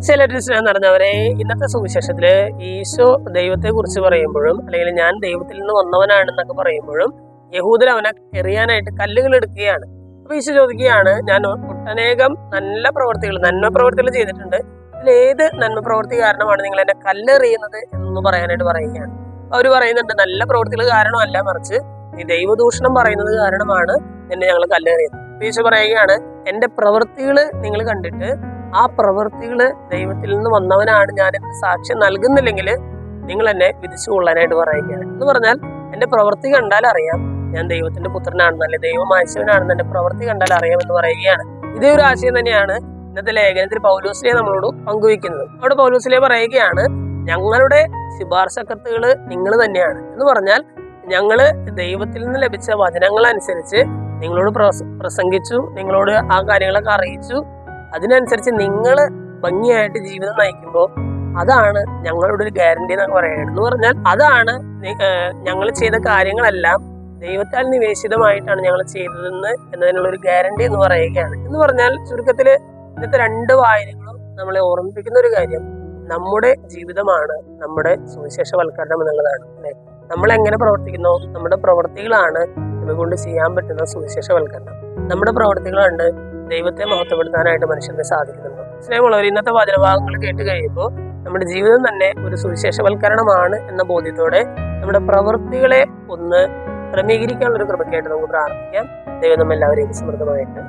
ചിലർ സ്നേഹം നടന്നവരെ, ഇന്നത്തെ സുവിശേഷത്തില് ഈശോ ദൈവത്തെ കുറിച്ച് പറയുമ്പോഴും അല്ലെങ്കിൽ ഞാൻ ദൈവത്തിൽ നിന്ന് വന്നവനാണെന്നൊക്കെ പറയുമ്പോഴും യഹൂദർ അവനെ എറിയാനായിട്ട് കല്ലുകൾ എടുക്കുകയാണ്. അപ്പൊ ഈശോ ചോദിക്കുകയാണ്, ഞാൻ ഒട്ടനേകം നന്മ പ്രവർത്തികൾ ചെയ്തിട്ടുണ്ട്, ഇതിലേത് നന്മ പ്രവൃത്തി കാരണമാണ് നിങ്ങൾ എന്നെ കല്ലെറിയുന്നത് എന്ന് പറയാനായിട്ട് പറയുകയാണ്. അവര് പറയുന്നുണ്ട്, നല്ല പ്രവൃത്തികൾ കാരണമല്ല, മറിച്ച് ഈ ദൈവദൂഷണം പറയുന്നത് കാരണമാണ് എന്നെ ഞങ്ങൾ കല്ലെറിയുന്നത്. ഈശോ പറയുകയാണ്, എന്റെ പ്രവൃത്തികള് നിങ്ങൾ കണ്ടിട്ട് ആ പ്രവൃത്തികള് ദൈവത്തിൽ നിന്ന് വന്നവനാണ് ഞാൻ എന്ന് സാക്ഷ്യം നൽകുന്നില്ലെങ്കിൽ നിങ്ങൾ എന്നെ വിധിച്ചു കൊള്ളാനായിട്ട് പറയുകയാണ്. എന്ന് പറഞ്ഞാൽ എന്റെ പ്രവൃത്തി കണ്ടാൽ അറിയാം ഞാൻ ദൈവത്തിന്റെ പുത്രനാണെന്ന്, അല്ലെ ദൈവം അയച്ചവനാണെന്ന് എന്റെ പ്രവൃത്തി കണ്ടാൽ അറിയാമെന്ന് പറയുകയാണ്. ഇതേ ഒരു ആശയം തന്നെയാണ് ഇന്നത്തെ ലേഖനത്തിൽ പൗലോസ്ലീഹ നമ്മളോട് പങ്കുവയ്ക്കുന്നത്. അവിടെ പൗലോസ്ലീഹ പറയുകയാണ്, ഞങ്ങളുടെ ശുപാർശക്കത്തുകള് നിങ്ങൾ തന്നെയാണ്. എന്ന് പറഞ്ഞാൽ ഞങ്ങള് ദൈവത്തിൽ നിന്ന് ലഭിച്ച വചനങ്ങൾ അനുസരിച്ച് നിങ്ങളോട് പ്രസംഗിച്ചു, നിങ്ങളോട് ആ കാര്യങ്ങളൊക്കെ അറിയിച്ചു. അതിനനുസരിച്ച് നിങ്ങൾ ഭംഗിയായിട്ട് ജീവിതം നയിക്കുമ്പോൾ അതാണ് ഞങ്ങളുടെ ഒരു ഗ്യാരണ്ടി എന്നൊക്കെ പറയുന്നത്. എന്ന് പറഞ്ഞാൽ അതാണ് ഞങ്ങൾ ചെയ്ത കാര്യങ്ങളെല്ലാം ദൈവത്താൽ നിവേശിതമായിട്ടാണ് ഞങ്ങൾ ചെയ്തതെന്ന് എന്നതിനുള്ള ഒരു ഗ്യാരണ്ടി എന്ന് പറയുകയാണ്. എന്ന് പറഞ്ഞാൽ ചുരുക്കത്തില് ഇന്നത്തെ രണ്ട് വായനകളും നമ്മളെ ഓർമ്മിപ്പിക്കുന്ന ഒരു കാര്യം, നമ്മുടെ ജീവിതമാണ് നമ്മുടെ സുവിശേഷവൽക്കരണം എന്നുള്ളതാണ്. അല്ലെ, നമ്മൾ എങ്ങനെ പ്രവർത്തിക്കുന്നോ നമ്മുടെ പ്രവർത്തികളാണ് കൊണ്ട് ചെയ്യാൻ പറ്റുന്ന സുവിശേഷവൽക്കരണം. നമ്മുടെ പ്രവർത്തികളുണ്ട് ദൈവത്തെ മഹത്വപ്പെടുത്താനായിട്ട് മനുഷ്യന് സാധിക്കുന്നുണ്ട്. സ്നേഹമുള്ളവർ, ഇന്നത്തെ വചനഭാഗങ്ങൾ കേട്ട് കഴിയുമ്പോൾ നമ്മുടെ ജീവിതം തന്നെ ഒരു സുവിശേഷവൽക്കരണമാണ് എന്ന ബോധ്യത്തോടെ നമ്മുടെ പ്രവൃത്തികളെ ഒന്ന് ക്രമീകരിക്കാനുള്ള ഒരു കൃപയ്ക്കായിട്ട് നമുക്ക് പ്രാർത്ഥിക്കാം. ദൈവം നമ്മെല്ലാവരെയും സമൃദ്ധമായിട്ട്